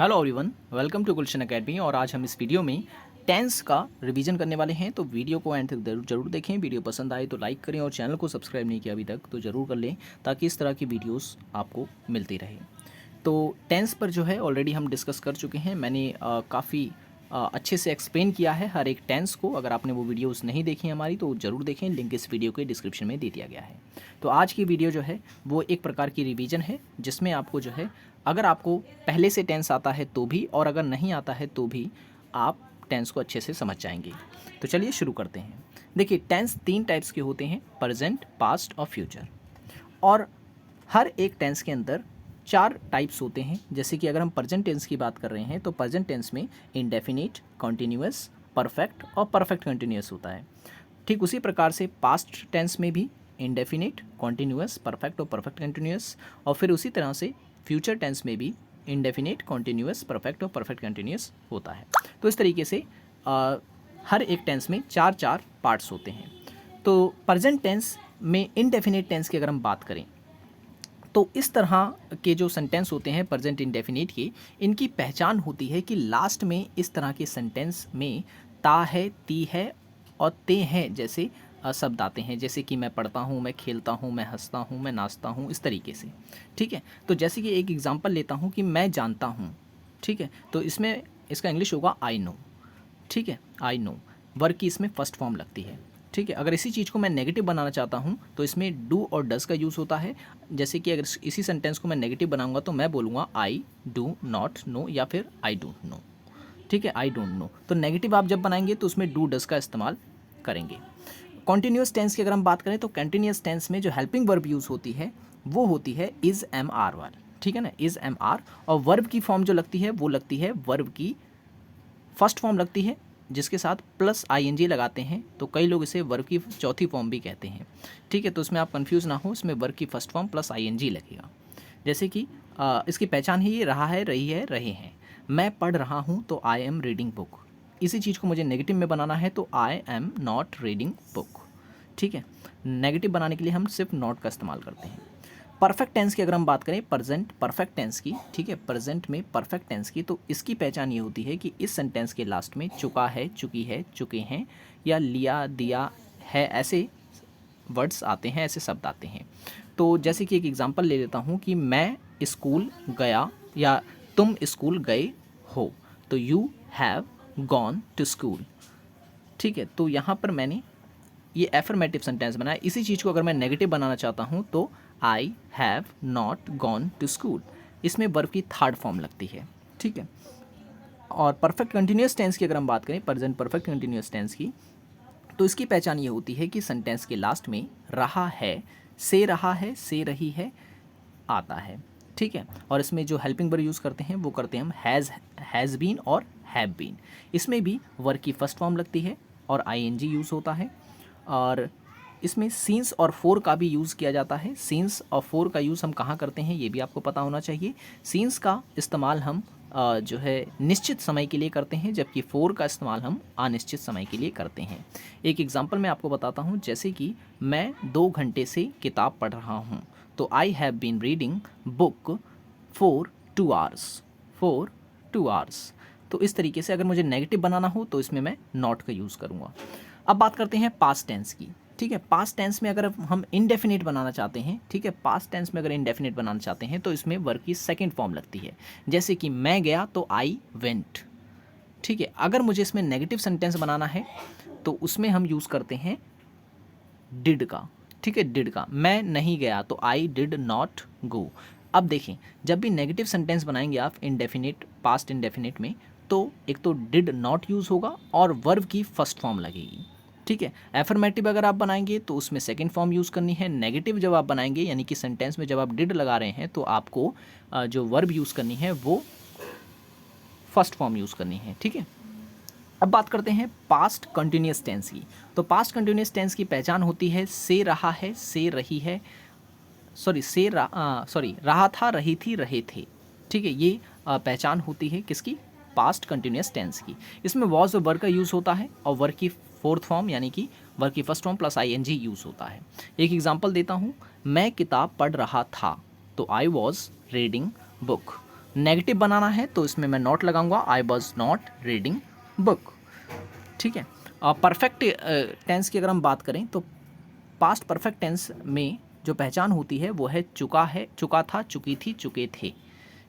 Hello everyone, welcome to Gulshan academy. और आज हम इस वीडियो में टेंस का रिवीजन करने वाले हैं, तो वीडियो को एंड तक जरूर देखें। वीडियो पसंद आए तो लाइक करें और चैनल को सब्सक्राइब नहीं किया अभी तक तो ज़रूर कर लें, ताकि इस तरह की वीडियोस आपको मिलती रहे। तो टेंस पर जो है ऑलरेडी हम डिस्कस कर चुके हैं। मैंने काफ़ी अच्छे से एक्सप्लेन किया है हर एक टेंस को। अगर आपने वो वीडियोस नहीं देखी हमारी तो ज़रूर देखें, लिंक इस वीडियो के डिस्क्रिप्शन में दे दिया गया है। तो आज की वीडियो जो है वो एक प्रकार की रिवीजन है, जिसमें आपको जो है अगर आपको पहले से टेंस आता है तो भी, और अगर नहीं आता है तो भी आप टेंस को अच्छे से समझ जाएंगे। तो चलिए शुरू करते हैं। देखिए, टेंस 3 टाइप्स के होते हैं, प्रेजेंट, पास्ट और फ्यूचर। और हर एक टेंस के अंदर 4 टाइप्स होते हैं। जैसे कि अगर हम प्रेजेंट टेंस की बात कर रहे हैं तो प्रेजेंट टेंस में इंडेफिनिट, कॉन्टिन्यूअस, परफेक्ट और परफेक्ट कंटिन्यूअस होता है। ठीक उसी प्रकार से पास्ट टेंस में भी इंडेफिनिट, कॉन्टिन्यूअस, परफेक्ट और परफेक्ट कंटिन्यूअस, और फिर उसी तरह से फ्यूचर टेंस में भी इंडेफिनिट, कॉन्टिन्यूअस, परफेक्ट और परफेक्ट कंटिन्यूअस होता है। तो इस तरीके से हर एक टेंस में 4 पार्ट्स होते हैं। तो प्रेजेंट टेंस में इंडेफिनिट टेंस की अगर हम बात करें तो इस तरह के जो सेंटेंस होते हैं प्रेजेंट इंडेफिनिट के, इनकी पहचान होती है कि लास्ट में इस तरह के सेंटेंस में ता है, ती है और ते हैं जैसे शब्द आते हैं। जैसे कि मैं पढ़ता हूँ, मैं खेलता हूँ, मैं हंसता हूँ, मैं नाचता हूँ, इस तरीके से। ठीक है, तो जैसे कि एक एग्जांपल लेता हूँ कि मैं जानता हूँ। ठीक है, तो इसमें इसका इंग्लिश होगा आई नो। ठीक है, आई नो वर्ब की इसमें फर्स्ट फॉर्म लगती है। ठीक है, अगर इसी चीज़ को मैं नेगेटिव बनाना चाहता हूँ तो इसमें डू और डज का यूज़ होता है। जैसे कि अगर इसी सेंटेंस को मैं नेगेटिव बनाऊंगा तो मैं बोलूँगा आई डू नॉट नो या फिर आई डोंट नो। ठीक है, आई डोंट नो। तो नेगेटिव आप जब बनाएंगे तो उसमें डू डज का इस्तेमाल करेंगे। कॉन्टीन्यूअस टेंस की अगर हम बात करें तो कंटिन्यूअस टेंस में जो हेल्पिंग वर्ब यूज़ होती है वो होती है इज़ एम आर वाल। ठीक है ना, इज़ एम आर। और वर्ब की फॉर्म जो लगती है वो लगती है, वर्ब की फर्स्ट फॉर्म लगती है जिसके साथ प्लस आईएनजी लगाते हैं। तो कई लोग इसे वर्ब की चौथी फॉर्म भी कहते हैं। ठीक है, तो इसमें आप कंफ्यूज ना हो, इसमें वर्ब की फर्स्ट फॉर्म प्लस आईएनजी लगेगा। जैसे कि इसकी पहचान ही ये रहा है, रही है, रहे हैं। मैं पढ़ रहा हूँ तो आई एम रीडिंग बुक। इसी चीज़ को मुझे नेगेटिव में बनाना है तो I am not reading book. ठीक है, नेगेटिव बनाने के लिए हम सिर्फ नॉट का इस्तेमाल करते हैं। परफेक्ट टेंस की अगर हम बात करें, प्रेजेंट परफेक्ट टेंस की, ठीक है, प्रेजेंट में परफेक्ट टेंस की, तो इसकी पहचान ये होती है कि इस सेंटेंस के लास्ट में चुका है, चुकी है, चुके हैं या लिया, दिया है, ऐसे वर्ड्स आते हैं, ऐसे शब्द आते हैं। तो जैसे कि एक एग्जांपल ले लेता हूँ कि मैं स्कूल गया या तुम स्कूल गए हो, तो you have gone to school. ठीक है, तो यहाँ पर मैंने ये एफर्मेटिव सेंटेंस बनाया। इसी चीज़ को अगर मैं नेगेटिव बनाना चाहता हूँ तो I have not gone to school, इसमें वर्ब की थर्ड फॉर्म लगती है। ठीक है, और परफेक्ट कंटिन्यूअस टेंस की अगर हम बात करें, प्रेजेंट परफेक्ट कंटिन्यूअस टेंस की, तो इसकी पहचान ये होती है कि सेंटेंस के लास्ट में रहा है, से रही है आता है। ठीक है, और इसमें जो हेल्पिंग वर्ब यूज़ करते हैं वो करते हैं हम हैज़ बीन और हैव बीन। इसमें भी वर्ब की फर्स्ट फॉर्म लगती है और आईएनजी यूज़ होता है। और इसमें सीन्स और फोर का भी यूज़ किया जाता है। सीन्स और फोर का यूज़ हम कहाँ करते हैं ये भी आपको पता होना चाहिए। सीन्स का इस्तेमाल हम जो है निश्चित समय के लिए करते हैं, जबकि फोर का इस्तेमाल हम अनिश्चित समय के लिए करते हैं। एक एग्जांपल मैं आपको बताता हूँ, जैसे कि मैं 2 घंटे से किताब पढ़ रहा हूँ, तो I have been reading book for 2 hours, for 2 hours. तो इस तरीके से अगर मुझे नेगेटिव बनाना हो तो इसमें मैं नॉट का यूज़ करूँगा। अब बात करते हैं पास्ट टेंस की। ठीक है, पास्ट टेंस में अगर हम इंडेफिनिट बनाना चाहते हैं, ठीक है, पास्ट टेंस में अगर इंडेफिनिट बनाना चाहते हैं तो इसमें वर्ब की सेकंड फॉर्म लगती है। जैसे कि मैं गया तो आई वेंट। ठीक है, अगर मुझे इसमें नेगेटिव सेंटेंस बनाना है तो उसमें हम यूज़ करते हैं डिड का। ठीक है, डिड का। मैं नहीं गया तो आई डिड नॉट गो। अब देखें, जब भी नेगेटिव सेंटेंस बनाएंगे आप इंडेफिनिट, पास्ट इंडेफिनिट में, तो एक तो डिड नॉट यूज़ होगा और वर्ब की फर्स्ट फॉर्म लगेगी। ठीक है, एफर्मेटिव अगर आप बनाएंगे तो उसमें सेकंड फॉर्म यूज़ करनी है। नेगेटिव जब आप बनाएंगे, यानी कि सेंटेंस में जब आप डिड लगा रहे हैं, तो आपको जो वर्ब यूज़ करनी है वो फर्स्ट फॉर्म यूज़ करनी है। ठीक है, अब बात करते हैं पास्ट कंटिन्यूअस टेंस की। तो पास्ट कंटिन्यूअस टेंस की पहचान होती है से रहा है, से रही है, रहा था, रही थी, रहे थे। ठीक है, ये पहचान होती है किसकी? पास्ट कंटिन्यूअस टेंस की। इसमें वॉज और वर्ब का यूज़ होता है और वर्ब की फोर्थ फॉर्म यानी कि वर्ब की first form plus ING use होता है। एक एग्जांपल देता हूँ, मैं किताब पढ़ रहा था, तो I was reading book. Negative बनाना है तो इसमें मैं नॉट लगाऊंगा, I was not reading book. ठीक है। परफेक्ट टेंस की अगर हम बात करें तो पास्ट परफेक्ट टेंस में जो पहचान होती है वो है, चुका था, चुकी थी, चुके थे।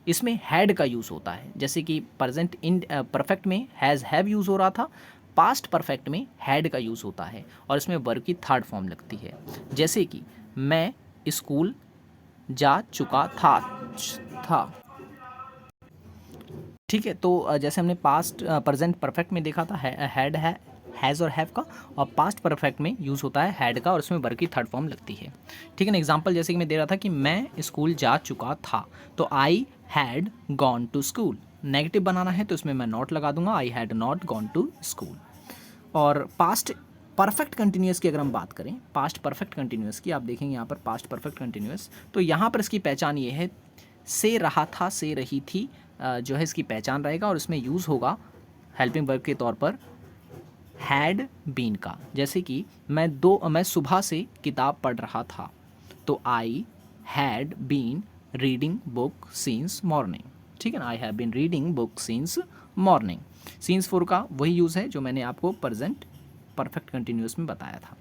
इसमें हैड का यूज़ होता है, जैसे कि प्रेजेंट इन परफेक्ट में हैज़ हैव यूज़ हो रहा था, पास्ट परफेक्ट में हैड का यूज़ होता है और इसमें वर्ब की थर्ड फॉर्म लगती है। जैसे कि मैं स्कूल जा चुका था। ठीक है। तो जैसे हमने पास्ट प्रेजेंट परफेक्ट में देखा था हैड है, हैज़ और हैव का, और पास्ट परफेक्ट में यूज़ होता है हैड का और उसमें वर्ब की थर्ड फॉर्म लगती है। ठीक है ना। एग्जांपल जैसे कि मैं दे रहा था कि मैं स्कूल जा चुका था, तो I had gone to school. Negative बनाना है तो इसमें मैं नॉट लगा दूंगा, I had not gone to school. और पास्ट परफेक्ट कंटिन्यूस की अगर हम बात करें, पास्ट परफेक्ट कंटिन्यूस की, आप देखेंगे यहाँ पर पास्ट परफेक्ट कंटिन्यूस, तो यहाँ पर इसकी पहचान ये है, से रहा था, से रही थी जो है इसकी पहचान रहेगा और इसमें यूज़ होगा हेल्पिंग वर्ब के तौर पर हैड बीन का। जैसे कि मैं सुबह से किताब पढ़ रहा था, तो I had been reading book since morning. ठीक है ना, I have been reading book since morning. Since four का वही यूज़ है जो मैंने आपको प्रेजेंट परफेक्ट कंटिन्यूस में बताया था।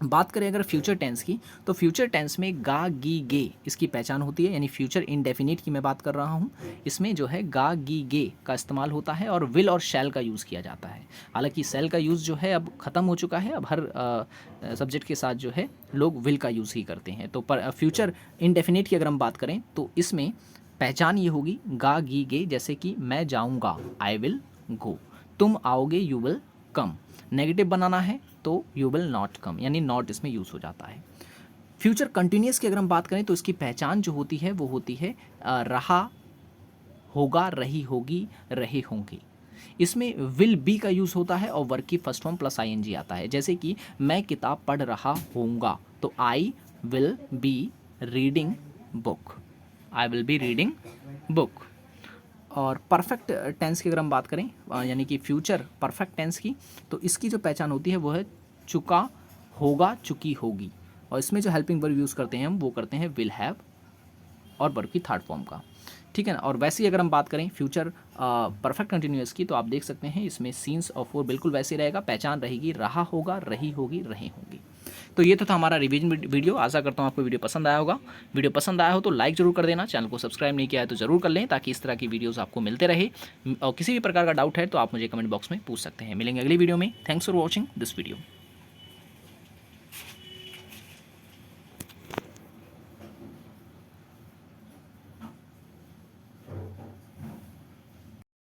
बात करें अगर फ्यूचर टेंस की, तो फ्यूचर टेंस में गा गी गे इसकी पहचान होती है, यानी फ्यूचर इंडेफिनिट की मैं बात कर रहा हूँ। इसमें जो है गा गी गे का इस्तेमाल होता है और विल और शैल का यूज़ किया जाता है। हालांकि शैल का यूज़ जो है अब ख़त्म हो चुका है, अब हर सब्जेक्ट के साथ जो है लोग विल का यूज़ ही करते हैं। तो फ्यूचर इंडेफिनिट की अगर हम बात करें तो इसमें पहचान ये होगी गा गी गे, जैसे कि मैं जाऊँगा, आई विल गो, तुम आओगे, यू विल कम। नेगेटिव बनाना है तो यू विल नॉट कम, यानी नॉट इसमें यूज़ हो जाता है। फ्यूचर कंटिन्यूस की अगर हम बात करें तो इसकी पहचान जो होती है वो होती है रहा होगा, रही होगी, रहे होंगे। इसमें विल बी का यूज़ होता है और वर्ब की फर्स्ट फॉर्म प्लस आईएनजी आता है। जैसे कि मैं किताब पढ़ रहा होऊंगा, तो I will be reading book, I will be reading book. और परफेक्ट टेंस की अगर हम बात करें यानी कि फ्यूचर परफेक्ट टेंस की, तो इसकी जो पहचान होती है वो है चुका होगा, चुकी होगी, और इसमें जो हेल्पिंग वर्ब यूज़ करते हैं हम वो करते हैं विल हैव और वर्ब की थर्ड फॉर्म का। ठीक है ना। और वैसे ही अगर हम बात करें फ्यूचर परफेक्ट कंटिन्यूअस की, तो आप देख सकते हैं इसमें सीन्स और फोर बिल्कुल वैसे रहेगा, पहचान रहेगी रहा होगा, रही होगी, रहे होंगी। तो ये तो था हमारा रिवीजन वीडियो। आशा करता हूँ आपको वीडियो पसंद आया होगा। वीडियो पसंद आया हो तो लाइक जरूर कर देना, चैनल को सब्सक्राइब नहीं किया है तो ज़रूर कर लें, ताकि इस तरह की वीडियोस आपको मिलते रहे। और किसी भी प्रकार का डाउट है तो आप मुझे कमेंट बॉक्स में पूछ सकते हैं। मिलेंगे अगली वीडियो में। Thanks for watching this video.